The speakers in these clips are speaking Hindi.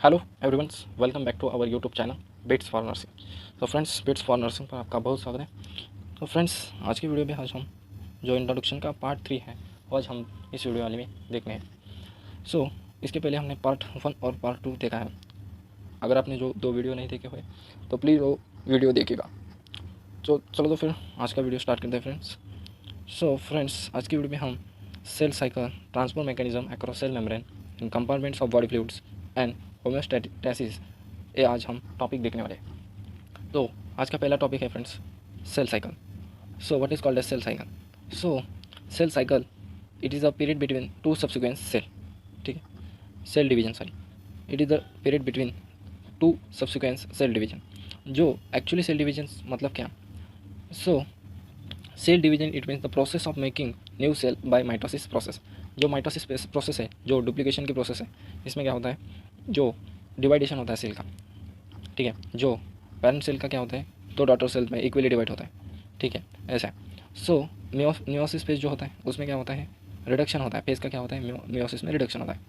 Hello everyone, welcome back to our YouTube channel bits for nursing. तो फ्रेंड्स, बिट्स फॉर नर्सिंग पर आपका बहुत स्वागत है। तो फ्रेंड्स, आज की वीडियो में आज हम जो इंट्रोडक्शन का पार्ट 3 है आज हम इस वीडियो वाले में देखने हैं। इसके पहले हमने पार्ट 1 और पार्ट 2 देखा है। अगर आपने जो दो वीडियो नहीं देखे हुए तो प्लीज़ वो वीडियो देखिएगा। तो चलो तो फिर आज का वीडियो स्टार्ट करते हैं फ्रेंड्स। फ्रेंड्स, आज की वीडियो में हम cell cycle, transport mechanism across cell membrane in compartments of body fluids and homeostasis ये आज हम टॉपिक देखने वाले हैं। तो आज का पहला टॉपिक है friends, cell cycle. What is called as cell cycle? Cell cycle it is a period between two subsequent cell, ठीक है, cell division, sorry, it is the period between two subsequent cell division. जो एक्चुअली सेल डिवीजन मतलब क्या? Cell division it means the process of making new cell by mitosis process. जो माइटोसिस प्रोसेस है, जो डुप्लीकेशन की प्रोसेस है, इसमें क्या होता है, जो डिवाइडेशन होता है सेल का, ठीक है। जो पेरेंट सेल का क्या होता है, तो डॉटर सेल में इक्वली डिवाइड होता है, ठीक है, ऐसा है। मियोसिस फेज जो होता है उसमें क्या होता है, रिडक्शन होता है। फेज का क्या होता है, मियोसिस में रिडक्शन होता है।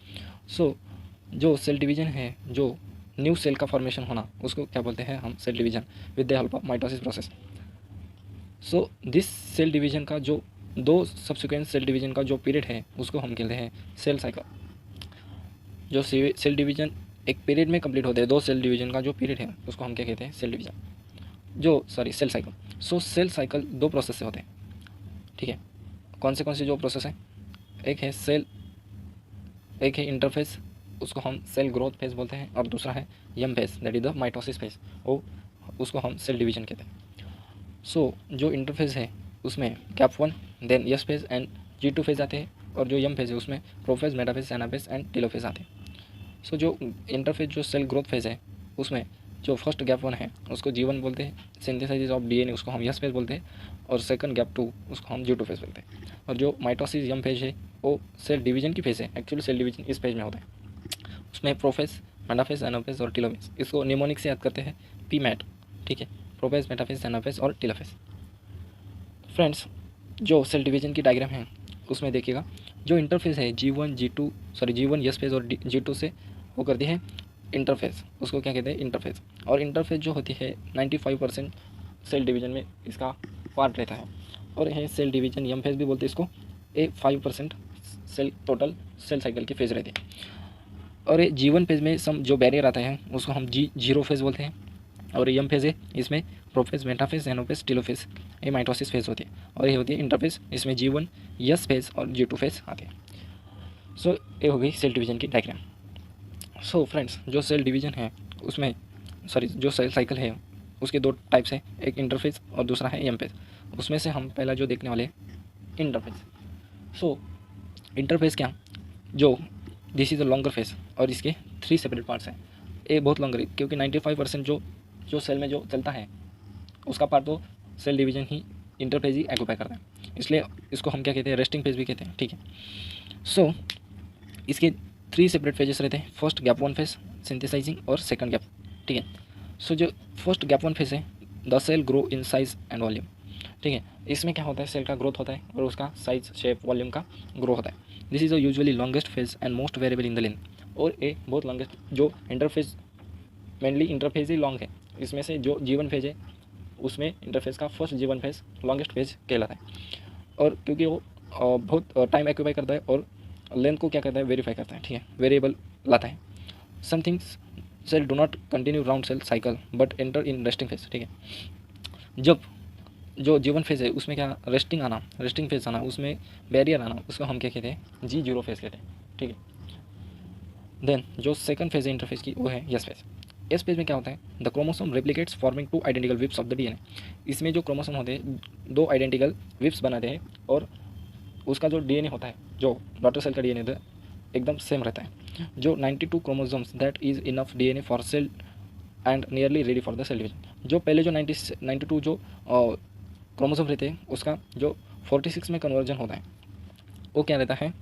जो सेल डिवीजन है, जो न्यू सेल का फॉर्मेशन होना, उसको क्या बोलते हैं हम, cell division with the help of mitosis process. This cell division का जो दो सब्सिक्वेंट सेल डिवीजन का जो पीरियड है उसको हम कहते हैं सेल साइकिल। जो सेल डिवीजन एक पीरियड में कंप्लीट होते हैं, दो सेल डिवीजन का जो पीरियड है उसको हम क्या कहते हैं, cell division, cell cycle. Cell cycle दो प्रोसेस से होते हैं, ठीक है। कौन से जो प्रोसेस है, एक है इंटरफेस, उसको हम सेल ग्रोथ फेज बोलते हैं, और दूसरा है M phase, that is the mitosis phase, वो उसको हम सेल डिवीजन कहते हैं। जो इंटरफेज है उसमें gap 1, then S phase and G2 phase आते हैं, और जो यम फेज है उसमें prophase, metaphase, anaphase and telophase आते हैं। जो इंटरफेज जो सेल ग्रोथ फेज है उसमें जो फर्स्ट गैप 1 है उसको G1 बोलते हैं, सिंथेसाइज ऑफ DNA उसको हम यस फेज बोलते हैं, और सेकंड गैप 2 उसको हम G2 फेज बोलते हैं। और जो माइटोसिस यम फेज है वो सेल डिवीजन की फेज है। एक्चुअली सेल डिवीजन इस फेज में होता है, उसमें प्रोफेज, मेटाफेज, एनाफेज और टेलोफेज, इसको निमोनिक से याद करते हैं PMAT, ठीक है, प्रोफेज, मेटाफेज, एनाफेज और टेलोफेज। फ्रेंड्स, जो सेल डिवीजन की डायग्राम है उसमें देखिएगा, जो इंटरफेस है G1 यस फेज और G2 से वो करती है इंटरफेस, उसको क्या कहते हैं, इंटरफेस। और इंटरफेस जो होती है 95% सेल डिवीजन में इसका पार्ट रहता है, और यह सेल डिवीजन यम फेज भी बोलते हैं इसको। 5% सेल टोटल सेल साइकिल की फेज रहती है। और ये G1 फेज में सम जो बैरियर आता है उसको हम G0 फेज बोलते हैं, और यम फेज है इसमें प्रोफेज, मेटाफेज, एनाफेज, टेलोफेज, ये माइटोसिस फेज होती है, और ये होती है इंटरफेज, इसमें G1 यस फेज और G2 फेज आते हैं। ये हो गई सेल डिवीजन की डायग्राम। फ्रेंड्स, जो सेल डिवीजन है उसमें जो सेल साइकिल है उसके दो टाइप्स हैं, एक इंटरफेज और दूसरा है यम फेज। उसमें से हम पहला जो देखने वाले इंटरफेज। इंटरफेज क्या, जो this is a longer phase, और इसके 3 सेपरेट पार्ट्स हैं। ये बहुत लॉन्गर है क्योंकि 95% जो सेल में जो चलता है उसका पार्ट तो सेल डिवीजन ही, इंटरफेज ही ऑक्यूपाई करता है, इसलिए इसको हम क्या कहते हैं, रेस्टिंग फेज भी कहते हैं, ठीक है। इसके 3 सेपरेट फेजेस रहते हैं, फर्स्ट गैप 1 फेज, सिंथेसाइजिंग, और सेकंड गैप, ठीक है। जो फर्स्ट गैप 1 फेज है, the cell grow in size and volume, ठीक है। इसमें क्या होता है, सेल का ग्रोथ होता है और उसका साइज, शेप, वॉल्यूम का ग्रो होता है। This is a usually longest phase and most variable in the length, और ये बहुत लॉन्गेस्ट, जो इंटरफेज मेनली इंटरफेज ही लॉन्ग है, इसमें से जो G1 फेज है उसमें इंटरफेज का first G1 phase longest phase कहलाता है, और क्योंकि वो बहुत टाइम एक्यूपाई करता है और लेंथ को क्या करता है, वेरीफाई करता है, ठीक है, वेरिएबल लाता है। Some things cell do not continue round cell cycle but enter in resting phase, ठीक है। जब जो G1 फेज है उसमें क्या, रेस्टिंग फेज आना, उसमें बैरियर आना, उसको हम क्या कहते हैं, G0 फेज कहते हैं, ठीक है। देन जो सेकंड फेज है इंटरफेज की वो है यस फेज। एस फेज में क्या होता है, the chromosome replicates forming 2 identical chips of the DNA। इसमें जो क्रोमोसोम होते हैं 2 आइडेंटिकल विप्स बनाते हैं, और उसका जो DNA होता है, जो डॉटर सेल का DNA होता है, एकदम सेम रहता है। जो 92 chromosomes that is enough DNA for cell and nearly ready for the cell division. जो पहले जो 92 जो क्रोमोसोम रहते हैं उसका जो 46 में कन्वर्जन होता है, वो क्या रहता है,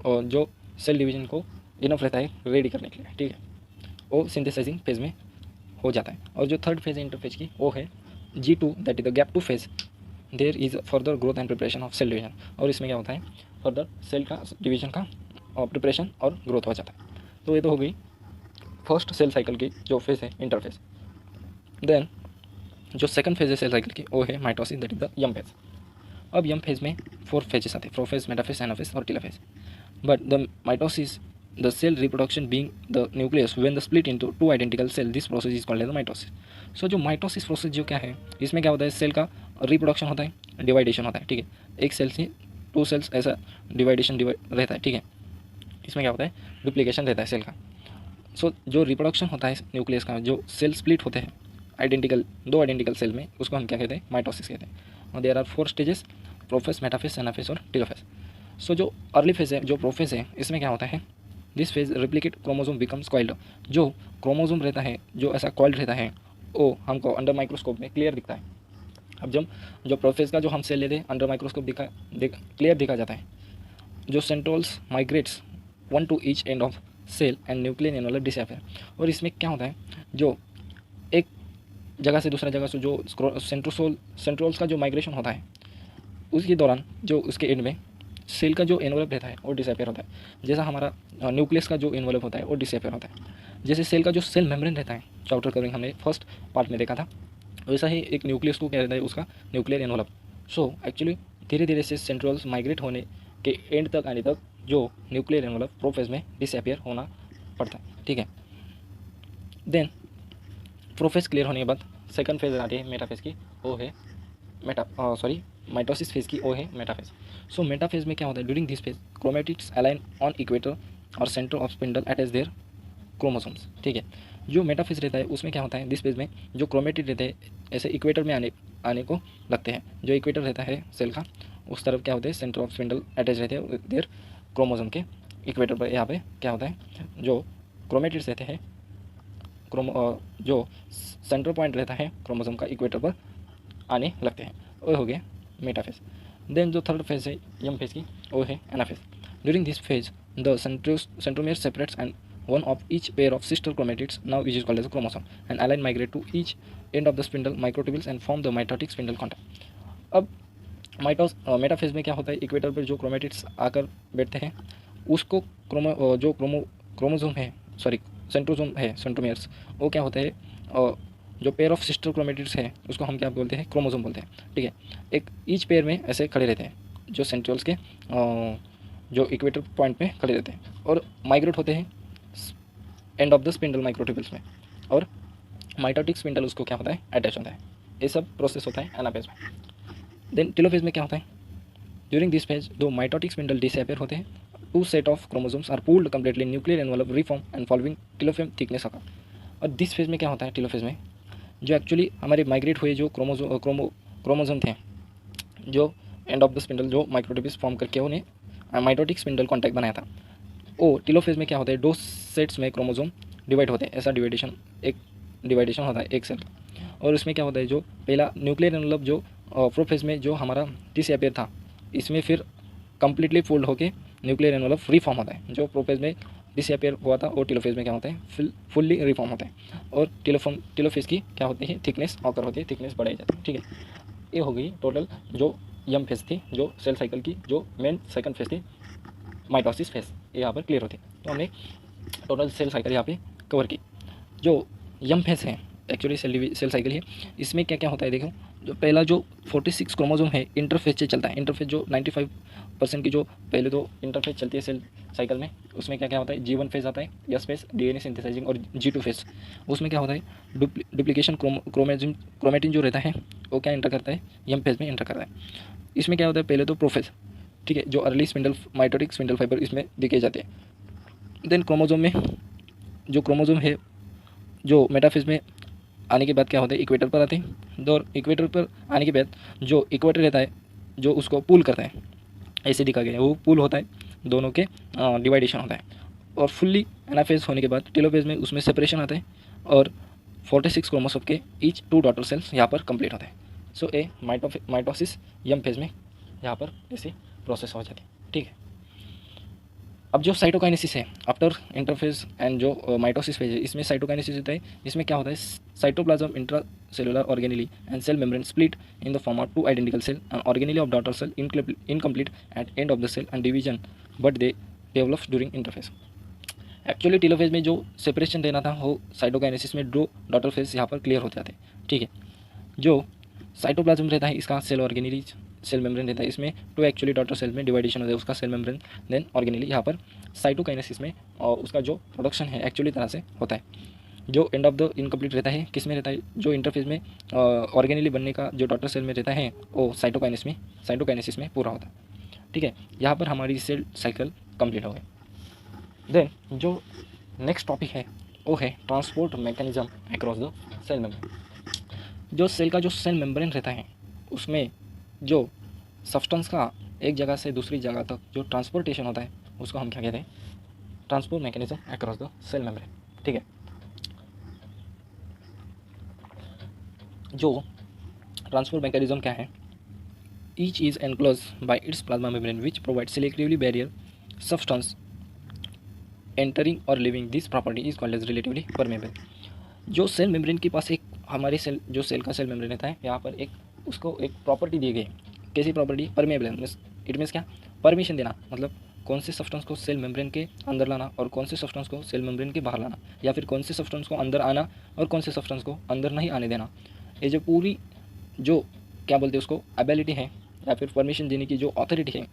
और जो सेल डिवीजन को इनफ रहता है रेडी करने के लिए, ठीक है, वो सिंथेसाइजिंग फेज में हो जाता है। और जो थर्ड फेज है इंटरफेज की वो है G2, that is the gap 2 phase, there is further growth and preparation of cell division. और इसमें क्या होता है, फर्दर सेल का डिवीजन का प्रिपरेशन और ग्रोथ हो जाता है। तो ये तो हो गई फर्स्ट सेल साइकिल की जो फेज है इंटरफेज। देन जो सेकंड फेज है सेल साइकिल की वो है mitosis, that is the M phase. अब यम फेज में 4 फेजेस आते हैं, प्रोफेज, मेटाफेज, एनाफेज और telophase. But the mitosis, the cell reproduction being the nucleus when the split into two identical cell, this process is called as the mitosis. So जो माइटोसिस प्रोसेस जो क्या है, इसमें क्या होता है, सेल का रिप्रोडक्शन होता है, डिवाइडेशन होता है, ठीक है, एक सेल से 2 सेल्स ऐसा डिवाइडेशन रहता है, ठीक है, इसमें क्या होता है, डुप्लीकेशन रहता है सेल का। सो जो रिप्रोडक्शन होता है न्यूक्लियस का, जो सेल स्प्लिट होते हैं आइडेंटिकल, 2 आइडेंटिकल सेल में, उसको हम क्या कहते हैं, माइटोसिस कहते हैं। और there are 4 stages, prophase, metaphase, anaphase और टेलोफेज। सो जो अर्ली फेज है, जो प्रोफेज है, इसमें क्या होता है, this phase replicate chromosome becomes coiled. जो क्रोमोसोम रहता है, जो ऐसा कॉइल्ड रहता है, वो हमको अंडर माइक्रोस्कोप में क्लियर दिखता है। अब जब जो प्रोफेज का जो हम सेल लेते हैं, अंडर माइक्रोस्कोप क्लियर दिखा जाता है। जो centrioles migrates one to each end of cell and nuclear envelope disappear. और इसमें क्या होता है, जो एक जगह से दूसरा जगह से जो सेंट्रोल्स का जो माइग्रेशन होता है, उसके दौरान जो उसके एंड में सेल का जो एनवलप रहता है वो डिसअपियर होता है। जैसा हमारा न्यूक्लियस का जो एनवलप होता है वो डिसअपियर होता है। जैसे सेल का जो सेल मेम्ब्रेन रहता है, आउटर कवरिंग हमने फर्स्ट पार्ट में देखा था, वैसा ही एक न्यूक्लियस को क्या रहता है, उसका न्यूक्लियर एनवलप। सो एक्चुअली धीरे धीरे से सेंट्रोल्स माइग्रेट होने के एंड तक आने तक जो न्यूक्लियर एनवलप प्रोफेज में डिसअपियर होना पड़ता है, ठीक है। देन प्रोफेज क्लियर होने के बाद सेकंड फेज आती है मेटाफेज की, वो है माइटोसिस फेज की, वो है मेटाफेज। सो मेटाफेज में क्या होता है, during this phase chromatids align on equator और centre of spindle attach their chromosomes, ठीक है। जो मेटाफेज रहता है उसमें क्या होता है, दिस फेज में जो क्रोमेटिड रहते हैं ऐसे इक्वेटर में आने को लगते हैं। जो इक्वेटर रहता है सेल का, उस तरफ क्या होते हैं, सेंटर ऑफ स्पिंडल अटैच रहते हैं देयर क्रोमोसोम के इक्वेटर पर। यहाँ पे क्या होता है, जो क्रोमेटिड्स रहते हैं, जो सेंटर पॉइंट रहता है क्रोमोसोम का, इक्वेटर पर आने लगते हैं, वो हो गया मेटाफेज। देन जो थर्ड फेज है यम फेज की, वो है anaphase. During this phase the centromere separates and one of each pair of sister chromatids, now which is called as a chromosome, and align migrate to each end of the spindle microtubules and form the mitotic spindle contact. अब मेटाफेज में क्या होता है, इक्वेटर पर जो क्रोमेटिड्स आकर बैठते हैं, उसको क्रोमोसोम है, सेंट्रोसोम है, सेंट्रोमियर्स, वो क्या होता है, जो पेयर ऑफ सिस्टर क्रोमेटिड्स है उसको हम क्या बोलते हैं, क्रोमोसोम बोलते हैं, ठीक है। एक ईच पेयर में ऐसे खड़े रहते हैं, जो सेंट्रोल्स के जो इक्वेटर पॉइंट में खड़े रहते हैं, और माइग्रेट होते हैं and of the spindle microtubules में, और माइटोटिक स्पिंडल उसको क्या होता है, अटैच होता है। ये सब प्रोसेस होता है एनाफेज में। देन टेलोफेज में क्या होता है, ड्यूरिंग दिस फेज दो माइटोटिक स्पिंडल डिसअपियर होते हैं, 2 set of chromosomes are pulled completely, nuclear envelope reform and following telophase thickness occur. और दिस फेज में क्या होता है, टेलोफेज में जो एक्चुअली हमारे माइग्रेट हुए जो क्रोमोसोम थे, जो एंड ऑफ द स्पिंडल जो माइक्रोट्यूब्यूल्स फॉर्म करके उन्हें माइटोटिक स्पिंडल कॉन्टैक्ट बनाया था, वो टेलोफेज में क्या होता है, 2 सेट्स में क्रोमोसोम डिवाइड होते हैं। ऐसा डिवाइडेशन होता है एक सेल। और उसमें क्या होता है, जो पहला न्यूक्लियर एनवलप जो प्रोफेज में जो हमारा डिसअपियर था, इसमें फिर कंप्लीटली फोल्ड होकर न्यूक्लियर एनवलप रिफॉर्म होता है। जो प्रोफेज में डिसअपियर हुआ था वो टेलोफेज में क्या होता है, फुल्ली रिफॉर्म होता है। और टेलोफेज की क्या होती है, थिकनेस ऑकर होती है, थिकनेस बढ़ाई जाती है, ठीक है। ये हो गई टोटल जो यम फेज थी, जो सेल साइकिल की जो मेन सेकंड फेज थी, माइटोसिस फेज, ये यहाँ पर क्लियर होती है। तो हमने टोटल सेल साइकिल यहाँ पे कवर की। जो यम फेज है एक्चुअली सेल साइकिल है, इसमें क्या क्या होता है देखो। जो पहला जो 46 क्रोमोसोम है इंटरफेज से चलता है। इंटरफेज जो 95% की जो पहले तो इंटरफेज चलती है सेल साइकिल में, उसमें क्या क्या होता है, G1 फेज आता है, एस फेज डीएनए सिंथेसाइजिंग, और G2 फेज, उसमें क्या होता है, डुप्लीकेशन क्रोमेटिन जो रहता है वो क्या इंटर करता है, यम फेज में इंटर करता है। इसमें क्या होता है, पहले तो प्रोफेज, ठीक है, जो early spindle mitotic spindle fibre इसमें दिखे जाते हैं। देन क्रोमोसोम में जो क्रोमोसोम है जो मेटाफेज में आने के बाद क्या होता है, इक्वेटर पर आते हैं। और इक्वेटर पर आने के बाद जो इक्वेटर रहता है जो उसको पुल करता है, ऐसे दिखा गया है, वो पुल होता है, दोनों के डिवाइडेशन होता है। और फुल्ली एनाफेज होने के बाद टेलोफेज में उसमें सेपरेशन आता है, और 46 क्रोमोसोम के ईच 2 डॉटर सेल्स यहाँ पर कंप्लीट होते हैं। सो ए माइटोसिस यम फेज में यहाँ पर ऐसी प्रोसेस हो जाती है, ठीक है। अब जो साइटोकाइनेसिस है आफ्टर इंटरफेज एंड जो माइटोसिस फेज है, इसमें साइटोकाइनेसिस होता है। इसमें क्या होता है, cytoplasm intracellular organelle and cell membrane split in the form of 2 identical cell and organelle of daughter cell incomplete at end of the cell and division, but they develop during interphase. Actually telophase में जो सेपरेशन देना था वो साइटोकाइनेसिस में दो डॉटर फेज यहाँ पर क्लियर हो जाते हैं, ठीक है। जो साइटोप्लाज्म रहता है इसका सेल ऑर्गेनेली सेल मेम्ब्रेन रहता है, इसमें टू एक्चुअली डॉटर सेल में डिवाइडेशन होता है उसका सेल मेम्ब्रेन, देन ऑर्गेनेली यहाँ पर साइटोकाइनेसिस में और उसका जो प्रोडक्शन है एक्चुअली तरह से होता है। जो एंड ऑफ द इनकम्प्लीट रहता है किस में रहता है, जो इंटरफेज में ऑर्गेनेली बनने का जो डॉटर सेल में रहता है वो साइटोकाइनेसिस में पूरा होता है, ठीक है। यहाँ पर हमारी सेल साइकिल कंप्लीट हो गई। देन जो नेक्स्ट टॉपिक है वो है transport mechanism across the cell membrane. जो सेल का जो सेल मेम्ब्रेन रहता है उसमें जो सब्सटेंस का एक जगह से दूसरी जगह तक जो ट्रांसपोर्टेशन होता है उसको हम क्या कहते हैं, transport mechanism across the cell membrane, ठीक है। जो ट्रांसपोर्ट मैकेनिज्म क्या है, each is enclose by its plasma membrane which provide selectively barrier substance entering और living this property is called as relatively permeable. जो सेल मेम्ब्रेन के पास एक हमारे सेल जो सेल का सेल मेम्ब्रेन रहता है यहाँ पर एक उसको एक प्रॉपर्टी दी गई, कैसी प्रॉपर्टी, परमेबल। इट मीन्स क्या, परमिशन देना, मतलब कौन से सब्सटेंस को सेल मेम्ब्रेन के अंदर लाना और कौन से सब्सटेंस को सेल मेम्ब्रेन के बाहर लाना, या फिर कौन से सब्सटेंस को अंदर आना और कौन से सब्सटेंस को अंदर नहीं आने देना। ये जो पूरी जो क्या बोलते हैं उसको एबिलिटी है या फिर परमिशन देने की जो अथॉरिटी है,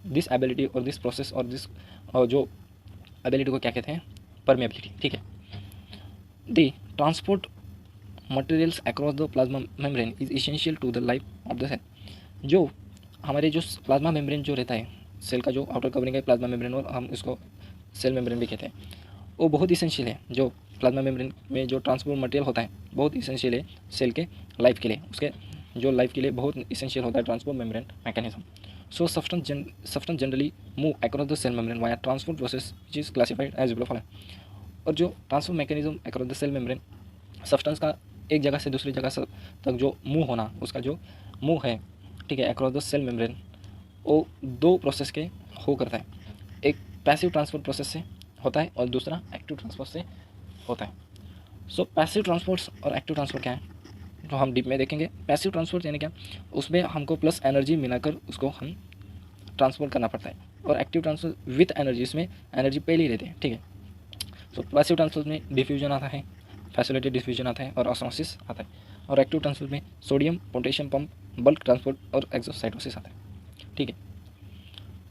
दिस एबिलिटी और दिस प्रोसेस और दिस जो एबिलिटी को क्या कहते हैं, परमेबिलिटी, ठीक है। The transport materials across the plasma membrane is essential to the life of the cell. जो हमारे जो प्लाज्मा मेम्ब्रेन जो रहता है सेल का जो आउटर कवरिंग है प्लाज्मा मेम्ब्रेन और हम इसको सेल मेम्ब्रेन भी कहते हैं, वो बहुत इसेंशियल है। जो प्लाज्मा मेम्ब्रेन में जो ट्रांसपोर्ट मटेरियल होता है बहुत इसेंशियल है सेल के लाइफ के लिए, उसके जो लाइफ के लिए बहुत इसेंशियल होता है transport membrane mechanism. So substance generally move across the cell membrane via transport process which is classified as below following. और जो transport mechanism across the cell membrane, substance का एक जगह से दूसरी जगह तक जो मूव होना, उसका जो मूव है, ठीक है, अक्रॉस द सेल मेम्ब्रेन, वो दो प्रोसेस के हो करता है। एक पैसिव ट्रांसपोर्ट प्रोसेस से होता है और दूसरा एक्टिव ट्रांसपोर्ट से होता है। सो पैसिव ट्रांसपोर्ट और एक्टिव ट्रांसपोर्ट क्या है तो हम डीप में देखेंगे। पैसिव ट्रांसपोर्ट यानी क्या, उसमें हमको प्लस एनर्जी मिलाकर उसको हम ट्रांसपोर्ट करना पड़ता है, और एक्टिव ट्रांसपोर्ट विथ एनर्जी, इसमें एनर्जी पहले ही रहते हैं, ठीक है। सो पैसिव ट्रांसपोर्ट में डिफ्यूजन आता है, फैसिलिटेटेड डिफ्यूजन आता है और ऑस्मोसिस आता है, और एक्टिव ट्रांसपोर्ट में sodium potassium pump, bulk transport और एक्सोसाइटोसिस आता है, ठीक है।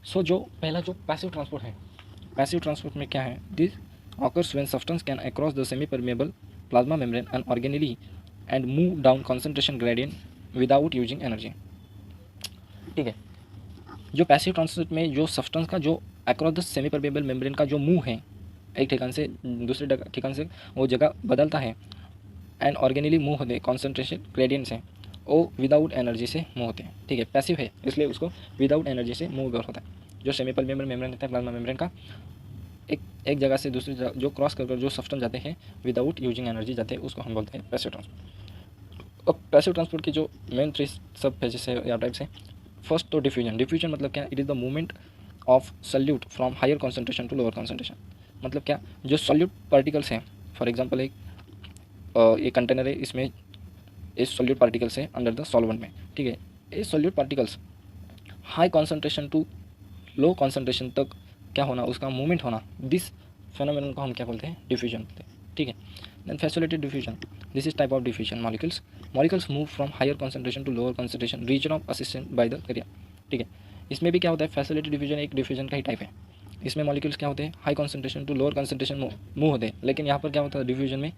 सो जो पहला जो पैसिव ट्रांसपोर्ट है, पैसिव ट्रांसपोर्ट में क्या है, this occurs when substance can across the semi permeable plasma membrane and organelle and move down concentration gradient without using energy, ठीक है। जो पैसिव ट्रांसपोर्ट में जो सब्सटेंस का जो across the semi permeable membrane का जो मूव है एक ठिकान से दूसरे ठिकान से वो जगह बदलता है, एंड ऑर्गेनिली मूव होते हैं कॉन्सेंट्रेशन ग्रेडियंट से, वो विदाउट एनर्जी से मूव होते हैं, ठीक है। पैसिव है इसलिए उसको विदाउट एनर्जी से मूव होता है। जो सेमी परमेबल मेम्ब्रेन रहता है प्लाज्मा मेम्ब्रेन का, एक जगह से दूसरी जगह जो क्रॉस कर जो सब्सटेंस जाते हैं विदाउट यूजिंग एनर्जी जाते हैं, उसको हम बोलते हैं पैसिव ट्रांसपोर्ट। अब पैसिव ट्रांसपोर्ट की जो मेन 3 सब फेजेस है या टाइप्स है। फर्स्ट तो डिफ्यूजन। डिफ्यूजन मतलब क्या, it is the movement of solute from higher concentration to lower concentration. मतलब क्या, जो सॉल्यूट पार्टिकल्स हैं, फॉर एग्जांपल एक कंटेनर है, इसमें इस सॉल्यूट पार्टिकल्स है अंडर द सॉल्वेंट में, ठीक है। ये solute particles high concentration to low concentration तक क्या होना, उसका मूवमेंट होना, दिस फेनोमेनन को हम क्या बोलते हैं, डिफ्यूजन बोलते हैं, ठीक है। Then facilitated diffusion, this is type of diffusion. Molecules move from higher concentration to lower concentration region of assistance by the carrier, ठीक है। इसमें भी क्या होता है, फैसिलिटेटेड डिफ्यूजन एक डिफ्यूजन का ही टाइप है। इसमें मॉलिक्यूल्स क्या होते हैं, high concentration to lower concentration move होते हैं, लेकिन यहाँ पर क्या होता है डिफ्यूजन में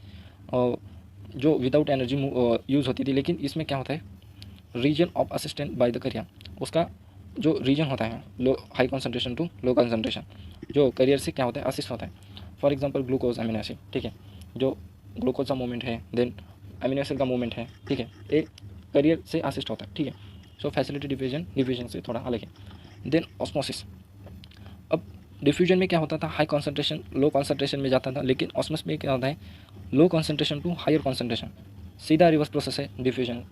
जो विदाउट एनर्जी यूज़ होती थी, लेकिन इसमें क्या होता है, reason of assistant by the carrier, उसका जो रीजन होता है low high concentration to low concentration, जो करियर से क्या होता है, असिस्ट होता है। For example glucose amino acid, ठीक है, जो ग्लूकोज का मूवमेंट है, देन अमीनो एसिड का मूवमेंट है, ठीक है, ये करियर से असिस्ट होता है, ठीक है। सो फैसिलिटी डिफ्यूजन से थोड़ा अलग है। Then osmosis. अब डिफ्यूजन में क्या होता था, हाई कॉन्सेंट्रेशन लो कॉन्सेंट्रेशन में जाता था, लेकिन ऑस्मोसिस में क्या होता है, low concentration to higher concentration, सीधा रिवर्स प्रोसेस है डिफ्यूजन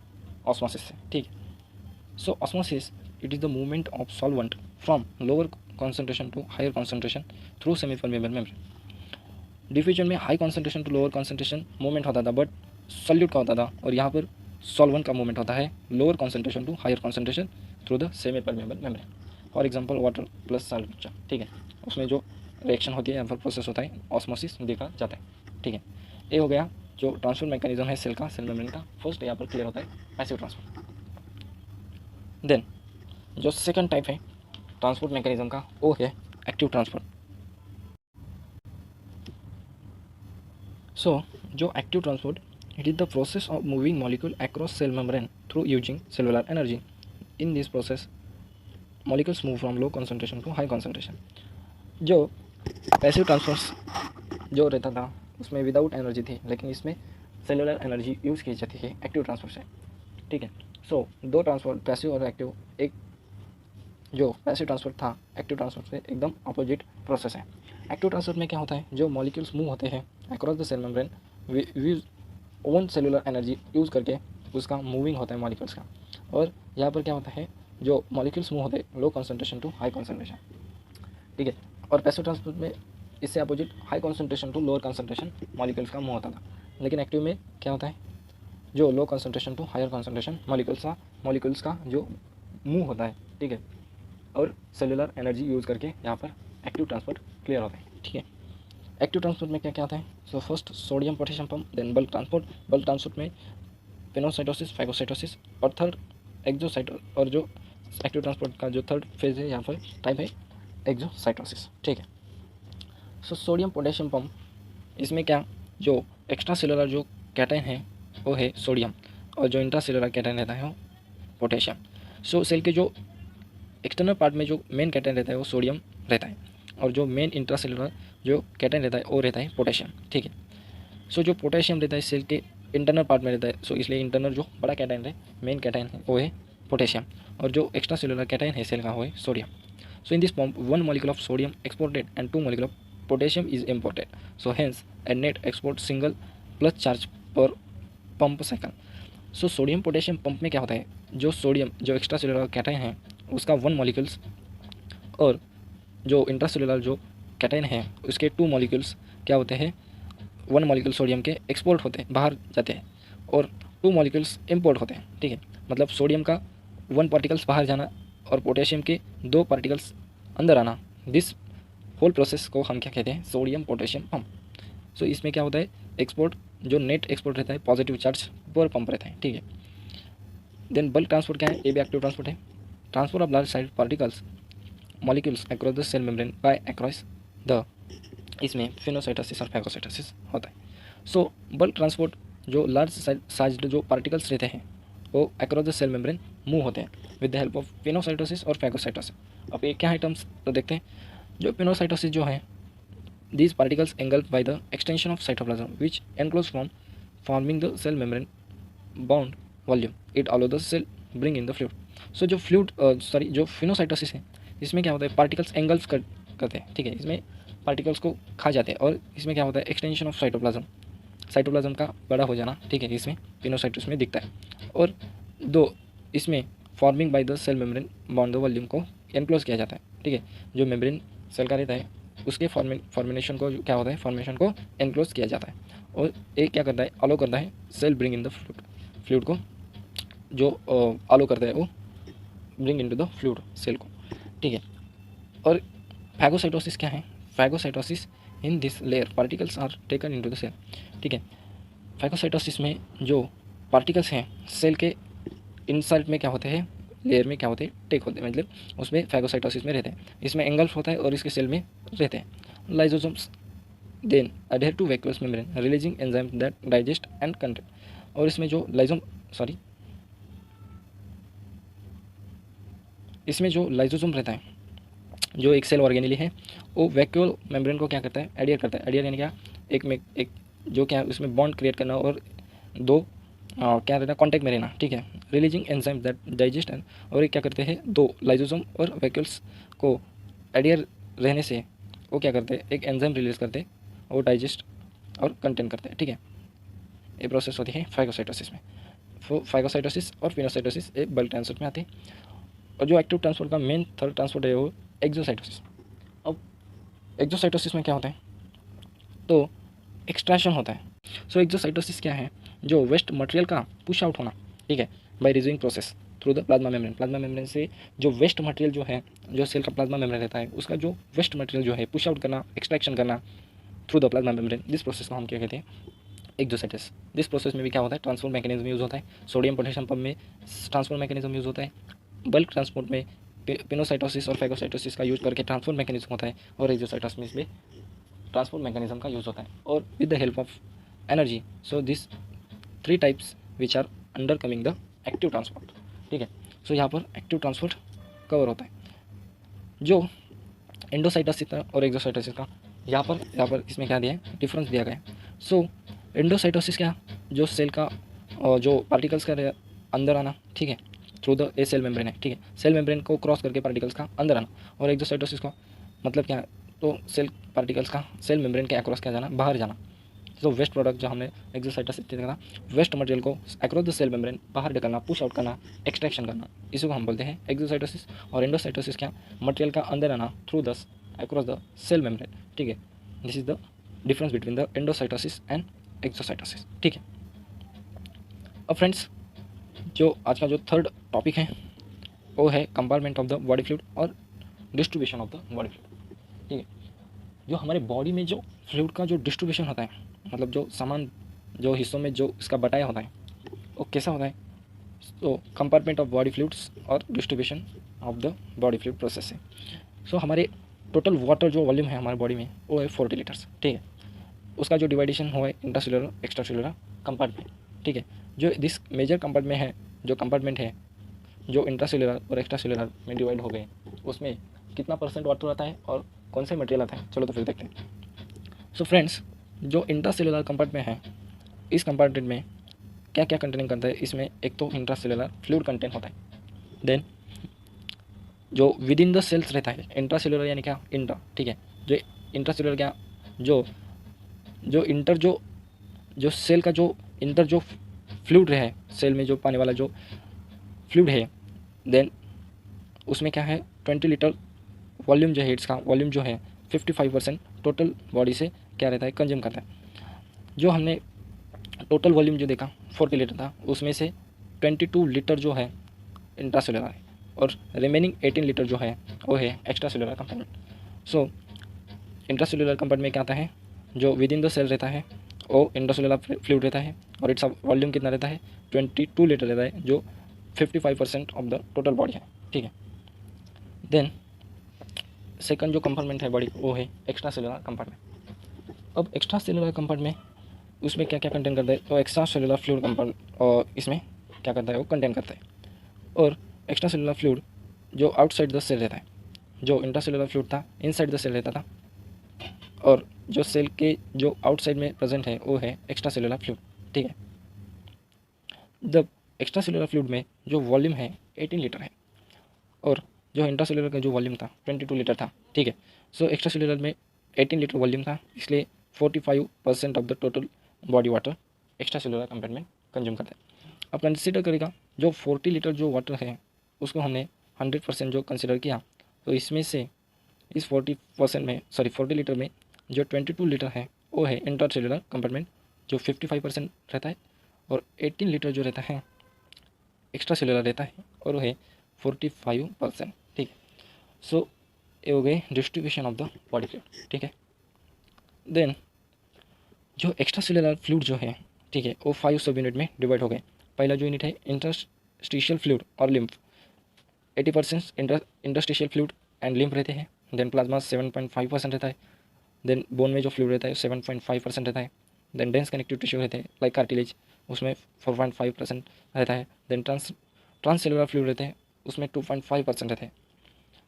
ऑस्मोसिस से, ठीक है। So osmosis it is the movement of solvent from lower concentration to higher concentration through semi permeable membrane. Diffusion में high concentration to lower concentration movement होता था, बट सॉल्यूट का होता था, और यहाँ पर सॉल्वेंट का मूवमेंट होता है lower concentration to higher concentration through the semi permeable membrane. For example water plus salt mixture, ठीक है, उसमें जो रिएक्शन होती है या फिर प्रोसेस होता है, ऑस्मोसिस देखा जाता है। ठीक है, ये हो गया जो ट्रांसपोर्ट मैकेनिज्म है सेल का, सेल मेम्ब्रेन का। फर्स्ट यहाँ पर क्लियर होता है पैसिव ट्रांसपोर्ट। देन जो सेकंड टाइप है ट्रांसपोर्ट मैकेनिज्म का वो है एक्टिव ट्रांसपोर्ट। सो जो active transport, it is the process of moving molecule across cell membrane through using cellular energy. In this process molecules move from low concentration to high concentration. जो पैसिव ट्रांसफर्स जो रहता था उसमें विदाउट एनर्जी थी, लेकिन इसमें सेलुलर एनर्जी यूज़ की जाती है एक्टिव ट्रांसफर से। ठीक है, सो दो ट्रांसफर पैसिव और एक्टिव, एक जो पैसिव ट्रांसफर था एक्टिव ट्रांसफर से एकदम अपोजिट प्रोसेस है। एक्टिव ट्रांसफर में क्या होता है, जो मॉलिक्यूल्स मूव होते हैं across the cell membrane, we own cellular energy use करके उसका मूविंग होता है मॉलिक्यूल्स का। और यहाँ पर क्या होता है, जो मॉलिक्यूल्स मूव होते हैं low concentration to high concentration. ठीक है, और पैसिव ट्रांसपोर्ट में इससे opposite high concentration to lower concentration molecules का मूव होता था। लेकिन एक्टिव में क्या होता है, जो low concentration to higher concentration molecules का जो मूव होता है। ठीक है, और सेलुलर एनर्जी यूज़ करके यहाँ पर एक्टिव ट्रांसपोर्ट क्लियर होता है। ठीक है, एक्टिव ट्रांसपोर्ट में क्या क्या आता है, so first sodium potassium pump, then bulk transport. Bulk transport में पिनोसाइटोसिस, फैगोसाइटोसिस, और थर्ड एक्सोसाइटो, और जो एक्टिव ट्रांसपोर्ट का जो थर्ड फेज है यहाँ पर टाइप है एक्सोसाइटोसिस। ठीक है, सो सोडियम पोटेशियम पंप, इसमें क्या, जो एक्स्ट्रा सेलुलर जो कैटायन है वो है सोडियम, और जो इंट्रा सेलुलर कैटायन रहता है वो पोटेशियम। सो सेल के जो एक्सटर्नल पार्ट में जो मेन कैटायन रहता है वो सोडियम रहता है, और जो मेन इंट्रा सेलुलर जो कैटायन रहता है वो रहता है पोटेशियम। ठीक है, सो जो पोटेशियम रहता है सेल के इंटरनल पार्ट में रहता है, सो इसलिए इंटरनल जो बड़ा कैटायन है, मेन कैटायन है वो है पोटेशियम, और जो एक्स्ट्रा सेलुलर कैटायन है सेल का वो है sodium. So in this pump 1 molecule of sodium exported and 2 molecule of potassium is imported. So hence a net export single plus charge per pump cycle. So sodium potassium pump में क्या होता है, जो सोडियम जो एक्स्ट्रा सेलुलर कैटायन है उसका 1 molecules, और जो इंट्रा सेलुलर जो कैटायन है उसके 2 molecules क्या होते हैं, 1 molecule सोडियम के एक्सपोर्ट होते हैं, बाहर जाते हैं, और 2 molecules इम्पोर्ट होते हैं। ठीक है, मतलब सोडियम का 1 पार्टिकल्स बाहर जाना और पोटेशियम के 2 पार्टिकल्स अंदर आना, दिस होल प्रोसेस को हम क्या कहते हैं, सोडियम पोटेशियम पंप। सो इसमें क्या होता है, एक्सपोर्ट जो नेट एक्सपोर्ट रहता है पॉजिटिव चार्ज पर पंप रहता है। ठीक है, देन बल्क ट्रांसपोर्ट क्या है, ये भी एक्टिव ट्रांसपोर्ट है। Transport of large size particles molecules across the cell membrane by across the, इसमें फिनोसाइटोसिस और फैगोसाइटोसिस होता है। सो बल्क ट्रांसपोर्ट जो लार्ज साइज्ड जो पार्टिकल्स रहते हैं वो across the cell membrane move होते हैं with the help of pinocytosis और फैगोसाइटोसिस। अब ये क्या है टर्म्स, तो देखते हैं। जो पिनोसाइटोसिस जो है, these particles engulfed by the extension of cytoplasm which enclose from forming the cell membrane bound volume, it allows the cell bring in the fluid. So जो फ्लूइड जो फिनोसाइटोसिस है इसमें क्या होता है, पार्टिकल्स एंगल्फ करते हैं। ठीक है, इसमें पार्टिकल्स को खा जाते हैं, और इसमें क्या होता है, एक्सटेंशन ऑफ साइटोप्लाज्म का बड़ा हो जाना। ठीक है, इसमें पिनोसाइटोसिस में दिखता है। और दो, इसमें forming by the cell membrane bound the volume को एनक्लोज किया जाता है। ठीक है, जो मेम्ब्रेन सेल का रहता है उसके फॉर्मेशन को क्या होता है, फॉर्मेशन को एनक्लोज किया जाता है, और एक क्या करता है, अलो करता है cell bring in the fluid को, जो अलो करता है वो bring into the fluid cell को। ठीक है, और फैगोसाइटोसिस क्या है, phagocytosis in this layer particles are taken into the cell. ठीक है, फैगोसाइटोसिस में जो पार्टिकल्स हैं सेल के इनसाइड में क्या होते हैं, लेयर में क्या होते हैं, टेक होते हैं, मतलब उसमें फैगोसाइटोसिस में रहते हैं, इसमें एंगल्फ होता है और इसके सेल में रहते हैं। Lysosomes then adhere to vacuoles membrane releasing enzyme that digest and content, और इसमें जो इसमें जो लाइजोसोम रहता है, जो एक सेल ऑर्गेनेली है, वो वैक्यूल मेम्ब्रेन को क्या करता है, एडियर करता है। एडियर यानी क्या, एक में एक जो क्या उसमें बॉन्ड क्रिएट करना और दो क्या रहता है, कॉन्टैक्ट में रहना। ठीक है, releasing enzyme that digest and, और ये क्या करते हैं, दो लाइजोसोम और वैक्यूल्स को एडियर रहने से वो क्या करते हैं, एक एंजाइम रिलीज करते हैं, वो डाइजेस्ट और कंटेन करते हैं। ठीक है, ये प्रोसेस होती है फैगोसाइटोसिस में। फैगोसाइटोसिस और फिनोसाइटोसिस एक बल्क ट्रांसपोर्ट में आती है। और जो एक्टिव ट्रांसपोर्ट का मेन थर्ड ट्रांसपोर्ट है वो एक्सोसाइटोसिस। अब एक्सोसाइटोसिस में क्या होता है, तो एक्सट्रैक्शन होता है। सो एक्सोसाइटोसिस क्या है, जो वेस्ट मटेरियल का पुश आउट होना। ठीक है, by reusing process, through the plasma membrane. Plasma membrane से जो वेस्ट मटेरियल जो है, जो सेल का प्लाज्मा मेम्ब्रेन रहता है, उसका जो वेस्ट मटेरियल जो है पुश आउट करना, एक्सट्रैक्शन करना through the plasma membrane, this process को हम क्या कहते हैं, एक्सोसाइटस। दिस प्रोसेस में भी क्या होता है, ट्रांसपोर्ट मैकेनिज्म यूज़ होता है। सोडियम पोटेशियम पंप में ट्रांसपोर्ट मैकेनिज्म यूज़ होता है। बल्क ट्रांसपोर्ट में पिनोसाइटोसिस और फैगोसाइटोसिस का यूज करके ट्रांसपोर्ट मैकेनिज्म होता है, और एक्सोसाइटस में इसमें ट्रांसपोर्ट मैकेनिज्म का यूज़ होता है, और with the help of energy. So this 3 types which are under coming the active transport. ठीक है, सो यहाँ पर एक्टिव ट्रांसपोर्ट कवर होता है। जो एंडोसाइटोसिस और एक्सोसाइटोसिस का यहाँ पर इसमें क्या दिया है, डिफरेंस दिया गया है। सो एंडोसाइटोसिस क्या, जो सेल का जो पार्टिकल्स का अंदर आना, ठीक है, through the a cell membrane है, ठीक है, सेल मेम्ब्रेन को क्रॉस करके पार्टिकल्स का अंदर आना। और एक्सोसाइटोसिस का मतलब क्या है, तो सेल पार्टिकल्स का सेल मेम्ब्रेन के अक्रॉस क्या जाना, बाहर जाना। तो वेस्ट प्रोडक्ट जो हमने एक्सोसाइटोसिस देखा, वेस्ट मटेरियल को अक्रॉस द सेल मेम्ब्रेन बाहर निकलना, पुश आउट करना, एक्सट्रैक्शन करना, इसी को हम बोलते हैं एक्सोसाइटोसिस। और एंडोसाइटोसिस क्या, मटेरियल का अंदर आना through the across the cell membrane. ठीक है, this is the difference between the endocytosis and exocytosis. ठीक है, अब फ्रेंड्स जो आज का जो थर्ड टॉपिक है वो है compartment of the body fluid और distribution of the body fluid. ठीक है, जो हमारे बॉडी में जो फ्लूइड का जो डिस्ट्रीब्यूशन होता है, मतलब जो सामान जो हिस्सों में जो इसका बटाया होता है, वो कैसा होता है, तो कंपार्टमेंट ऑफ बॉडी फ्लूइड्स और distribution of the body fluid process है। सो हमारे टोटल वाटर जो वॉल्यूम है हमारे बॉडी में वो है 40 लीटर्स। ठीक है, उसका जो डिवाइडेशन हुआ है इंट्रासेलुलर एक्स्ट्रासेलुलर कंपार्टमेंट। ठीक है, जो दिस मेजर कंपार्टमेंट है, जो कंपार्टमेंट है जो इंट्रासेलुलर और एक्स्ट्रासेलुलर में डिवाइड हो गए, उसमें कितना परसेंट वाटर आता है और कौन से मटेरियल आता है, चलो तो फिर देखते हैं। सो फ्रेंड्स, जो इंट्रासेलुलर कंपार्टमेंट है, इस कंपार्टमेंट में क्या क्या कंटेनिंग करता है, इसमें एक तो इंट्रासेलुलर फ्लूइड कंटेंट होता है। देन जो विद इन द सेल्स रहता है, इंट्रासेलुलर यानी क्या, इंट्रा। ठीक है, जो इंट्रासेलुलर क्या, जो जो इंटर जो सेल का जो इंटर जो फ्लूइड है, सेल में जो पाने वाला जो फ्लूइड है, देन उसमें क्या है 20 लीटर वॉल्यूम जो है, इसका वॉल्यूम जो है 55% टोटल बॉडी से क्या रहता है, कंज्यूम करता है। जो हमने टोटल वॉल्यूम जो देखा 40 लीटर था, उसमें से 22 लीटर जो है इंट्रासेलुलर है, और रिमेनिंग 18 लीटर जो है वो है एक्स्ट्रा सेलुलर कंपार्टमेंट। सो इंट्रासेलुलर कंपार्टमेंट में क्या आता है, जो विद इन द सेल रहता है वो इंट्रासेलुलर फ्लूइड रहता है, और इट्स वॉल्यूम कितना रहता है, 22 लीटर रहता है, जो 55% ऑफ द टोटल बॉडी है। ठीक है, देन सेकंड जो कंपार्टमेंट है बॉडी, वो है एक्स्ट्रा सेलुलर कंपार्टमेंट। अब एक्स्ट्रा सेलुलर कंपार्टमेंट उसमें क्या क्या कंटेन करता है, तो एक्स्ट्रा सेलुलर फ्लूइड कंपार्टमेंट और इसमें क्या करता है, वो कंटेन करता है। और एक्स्ट्रा सेलुलर फ्लूइड जो आउटसाइड द सेल रहता है, जो इंट्रासेलुलर फ्लूइड था इनसाइड द सेल रहता था, और जो सेल के जो आउटसाइड में प्रेजेंट है वो है एक्स्ट्रा सेलुलर फ्लूइड। ठीक है, द एक्स्ट्रा सेलुलर फ्लूइड में जो वॉल्यूम है 18 लीटर है, और जो इंट्रासेलुलर का जो वॉल्यूम था 22 लीटर था। ठीक है, सो एक्स्ट्रा सेलुलर में 18 लीटर वॉल्यूम था, इसलिए 45% of the total body water extra cellular compartment consume करता है। अब कंसिडर करेगा जो 40 लीटर जो वाटर है उसको हमने 100% जो कंसिडर किया, तो इसमें से इस 40% में 40 लीटर में जो 22 लीटर है वो है इंट्रासेलुलर कंपार्टमेंट जो 55% रहता है, और 18 लीटर जो रहता है एक्स्ट्रा सेलुलर रहता है, और वो है 45%। ठीक है, सो ये हो गए distribution of the body fluid. ठीक है, देन जो एक्स्ट्रा सेलुलर फ्लूइड जो है, ठीक है, वो 5 सब यूनिट में डिवाइड हो गए। पहला जो यूनिट है इंटरस्टिशियल फ्लूइड और lymph, 80% interstitial fluid and lymph रहते हैं। देन प्लाज्मा 7.5% रहता है। देन बोन में जो फ्लूइड रहता है 7.5% रहता है। देन डेंस कनेक्टिव टिश्यू रहते हैं लाइक कार्टिलेज, उसमें 4.5% रहता है। देन ट्रांस सेलुलर फ्लूइड रहते हैं, उसमें 2.5% रहते हैं।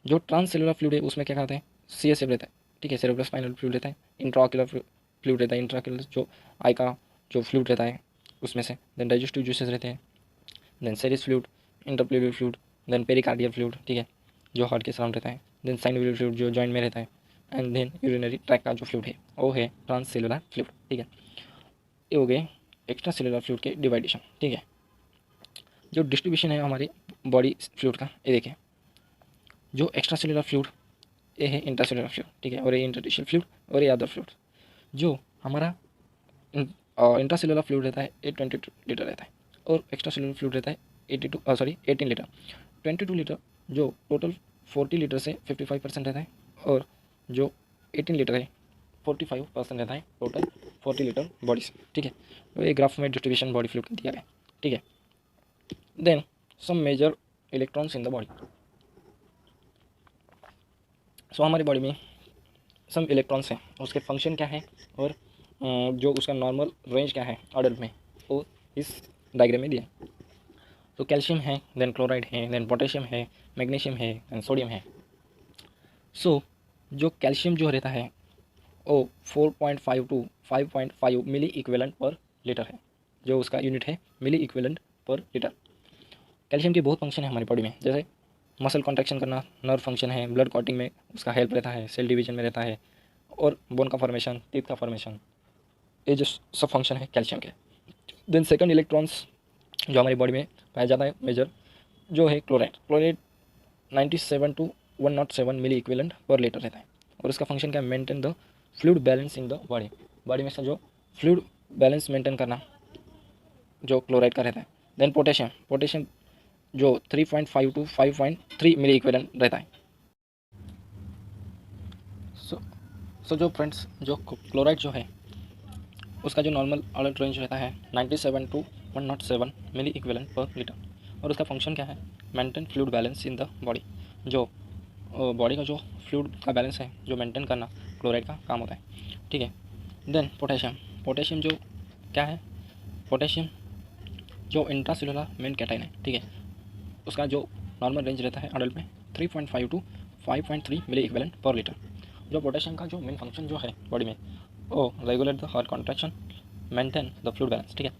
जो ट्रांस सेलुलर फ्लूइड है उसमें क्या कहते हैं, CSF रहता है। ठीक है, सेरेब्रो स्पाइनल फ्लूइड रहता है। इंट्राक्युलर फ्लूइड रहता है, इंट्राक्युलर जो आई का जो फ्लूइड रहता है उसमें से। देन डाइजेस्टिव जूसेस रहते हैं। Then serous fluid, interpleural fluid, then pericardial fluid, ठीक है, जो हार्ट के सराउंड रहता है। देन साइनोवियल फ्लूइड जो जॉइंट में रहता है, एंड देन यूरिनरी ट्रैक का जो फ्लूइड है वो है ट्रांस सेलुलर फ्लूइड। ठीक है, ये हो गए एक्स्ट्रा सेलुलर फ्लूइड के डिवाइडेशन। ठीक है, जो डिस्ट्रीब्यूशन है हमारी बॉडी फ्लूइड का, ये देखें, जो एक्स्ट्रा सेलुलर फ्लूइड ये है इंट्रासेलुलर फ्लूइड। ठीक है, और ये इंटरस्टिशियल फ्लूइड और ये अदर फ्लूइड। जो हमारा इंट्रासेलुलर फ्लूइड रहता है ये 22 लीटर रहता है, और एक्स्ट्रा सेलुलर फ्लूइड रहता है 18 लीटर। 22 लीटर जो टोटल 40 लीटर से 55% रहता है, और जो 18 लीटर है 45% रहता है टोटल 40 लीटर बॉडी से। ठीक है, तो ये ग्राफ में डिस्ट्रीब्यूशन बॉडी फ्लूइड का दिया गया है। ठीक है, then some major electrons in the body. So हमारी बॉडी में सम इलेक्ट्रॉन्स हैं, उसके फंक्शन क्या है और जो उसका नॉर्मल रेंज क्या है अडल्ट में, वो इस डायग्राम में दिया है। तो कैल्शियम है, देन क्लोराइड है, देन पोटेशियम है, मैग्नीशियम है, देन सोडियम है। सो जो कैल्शियम जो रहता है वो 4.5 to 5.5 milliequivalent per litre है, जो उसका यूनिट है milliequivalent per litre. Calcium के बहुत फंक्शन है हमारी बॉडी में, जैसे मसल कॉन्ट्रैक्शन करना, नर्व फंक्शन है, ब्लड क्लॉटिंग में उसका हेल्प रहता है, सेल डिवीजन में रहता है, और बोन का फॉर्मेशन, टीथ का फॉर्मेशन, ये जो सब फंक्शन है कैल्शियम के। देन सेकंड इलेक्ट्रॉन्स जो हमारी बॉडी में पाया जाता है मेजर, जो है chloride. Chloride 97 to 107 milliequivalent per litre रहता है, और उसका फंक्शन क्या है, maintain the fluid balance in the body. Body में से जो फ्लूइड बैलेंस मेंटेन करना जो क्लोराइड का रहता है। देन पोटेशियम, पोटेशियम जो 3.5 टू 5.3 मिली इक्विवेलेंट रहता है। सो जो फ्रेंड्स, जो क्लोराइड जो है उसका जो नॉर्मल अलर्ट रेंज रहता है 97 to 107 milliequivalent per litre, और उसका फंक्शन क्या है, maintain fluid balance in the body. जो बॉडी का जो फ्लूइड का बैलेंस है जो मेंटेन करना क्लोराइड का काम होता है। ठीक है, देन पोटेशियम, पोटेशियम जो क्या है, पोटेशियम जो इंट्रासेलुलर मेन कैटायन है। ठीक है, उसका जो नॉर्मल रेंज रहता है अडल्ट में 3.5 to 5.3 milliequivalent per litre. जो पोटेशियम का जो मेन फंक्शन जो है बॉडी में, वो regulate the heart contraction, maintain the fluid balance. ठीक है,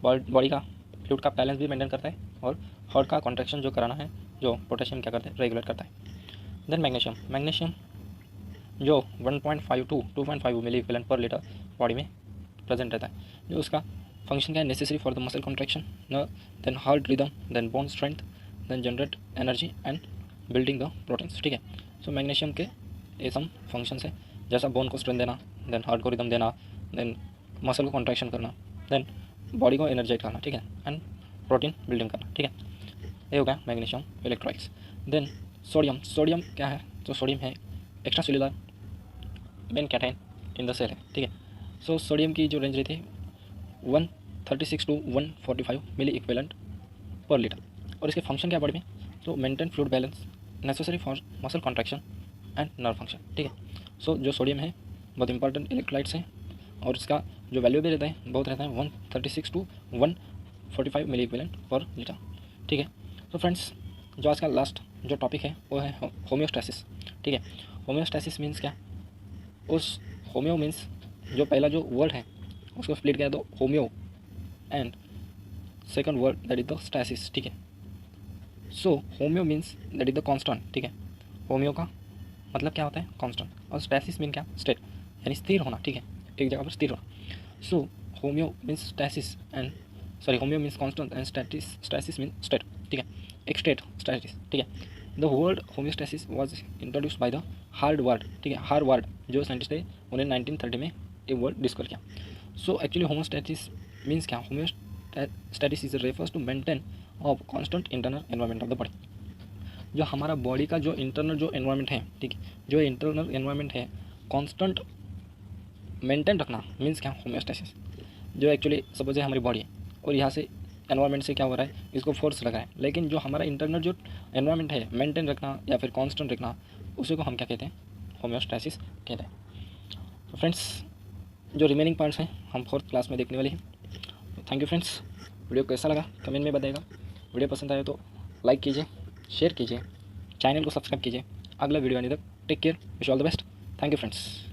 बॉडी का फ्लूइड का बैलेंस भी मेंटेन करता है, और हार्ट का कॉन्ट्रैक्शन जो कराना है जो पोटेशियम क्या करता है, रेगुलेट करता है। देन मैग्नीशियम, मैग्नीशियम जो 1.5 to 2.5 milliequivalent per litre body में प्रेजेंट रहता है, जो उसका फंक्शन क्या है, necessary for the muscle contraction, then heart rhythm, then bone strength, then generate energy and building the proteins. ठीक है, सो मैग्नीशियम के ये सम फंक्शंस है, जैसा बोन को स्ट्रेंथ देना, देन हार्ट को रिदम देना, देन मसल को कॉन्ट्रैक्शन करना, देन बॉडी को एनर्जाइट करना। ठीक है, एंड प्रोटीन बिल्डिंग करना। ठीक है, ये हो गया magnesium electrolytes. Then sodium, sodium क्या है, तो सोडियम है extracellular main cation in the cell है। ठीक है, सो सोडियम की जो रेंज रहती है 136 to 145 milliequivalent per litre, और इसके फंक्शन क्या बॉडी में, तो maintain fluid balance, necessary for muscle contraction and nerve function. ठीक है, सो जो सोडियम है बहुत इंपॉर्टेंट इलेक्ट्रोलाइट्स है, और इसका जो वैल्यू भी रहता है बहुत रहता है 136 to 145 milliequivalent per litre. ठीक है, तो फ्रेंड्स जो आज का लास्ट जो टॉपिक है वो है होम्योस्टैसिस। ठीक है, होम्योस्टैसिस मीन्स क्या, उस होम्यो मीन्स जो पहला जो वर्ड है उसको स्प्लिट किया तो homeo, and second word that is the stasis. ठीक है, so homeo means that is the constant. ठीक है, होम्यो का मतलब क्या होता है, कांस्टेंट, और स्टैसिस मीन क्या, स्टेट, यानी स्थिर होना। ठीक है, एक जगह पर स्थिर होना। So homeo means stasis and homeo means constant and stasis mean state. ठीक है, एक स्टेट स्टैसिस। ठीक है, the word homeostasis was introduced by the Harvard. ठीक है, हार्वर्ड जो साइंटिस्ट है उन्हें 1930 में ये वर्ड डिस्कवर किया। सो एक्चुअली होम्योस्टैसिस मीन्स क्या, homeostasis is refers to maintain of constant internal environment of the body. जो हमारा बॉडी का जो इंटरनल जो एनवायरनमेंट है, ठीक है, जो इंटरनल एनवायरनमेंट है कांस्टेंट मेंटेन रखना मीन्स क्या, होम्योस्टैसिस। जो एक्चुअली सपोज है हमारी बॉडी है, और यहाँ से एनवायरनमेंट से क्या हो रहा है, इसको फोर्स लगा है, लेकिन जो हमारा इंटरनल जो एनवायरनमेंट है मेंटेन रखना या फिर कांस्टेंट रखना, उसी को हम क्या कहते हैं, होम्योस्टैसिस कहते हैं। तो फ्रेंड्स जो रिमेनिंग पार्ट्स हैं हम 4th क्लास में देखने वाले हैं। तो थैंक यू फ्रेंड्स, वीडियो कैसा लगा कमेंट में बताइएगा। वीडियो पसंद आए तो लाइक कीजिए, शेयर कीजिए, चैनल को सब्सक्राइब कीजिए। अगला वीडियो आने तक take care, wish all the best. Thank you friends.